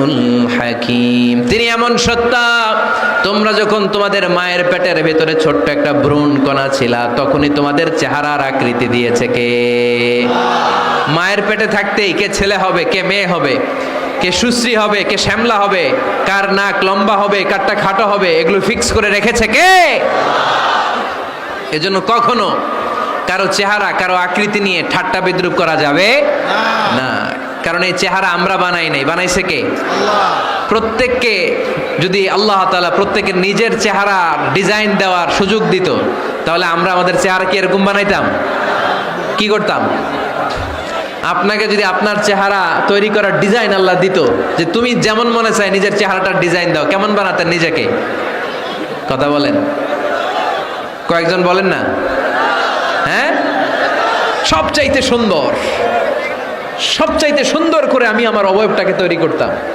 আজিজুল হাকীম। তিনি এমন সত্তা, তোমরা যখন তোমাদের মায়ের পেটের ভেতরে ছোট্ট একটা ভ্রূণ কণা ছিলা, তখনই তোমাদের চেহারার আকৃতি দিয়েছে কে? মায়ের পেটে থাকতেই কে ছেলে হবে, কে মেয়ে হবে, কে সুশ্রী হবে, কে শ্যামলা হবে, কার নাক লম্বা হবে, কারটা খাটো হবে, এগুলো ফিক্স করে রেখেছে কে? এজন্য কখনো কারো চেহারা, কারো আকৃতি নিয়ে ঠাট্টা বিদ্রুপ করা যাবে না। কারণ এই চেহারা আমরা বানাই নাই, বানাইছে কে? প্রত্যেককে যদি আল্লাহ তাআলা প্রত্যেকের নিজের চেহারা ডিজাইন দেওয়ার সুযোগ দিত, তাহলে আমরা আমাদের চেহারা কি এরকম বানাইতাম? কি করতাম? আপনাকে যদি আপনার চেহারা তৈরি করার ডিজাইন আল্লাহ দিত, যে তুমি যেমন মনে চাই নিজের চেহারাটার ডিজাইন দাও, কেমন বানাতেন নিজেকে? কথা বলেন, কয়েকজন বলেন না? হ্যাঁ, সবচাইতে সুন্দর, সবচাইতে সুন্দর করে আমি আমার অবয়বটাকে তৈরি করতাম।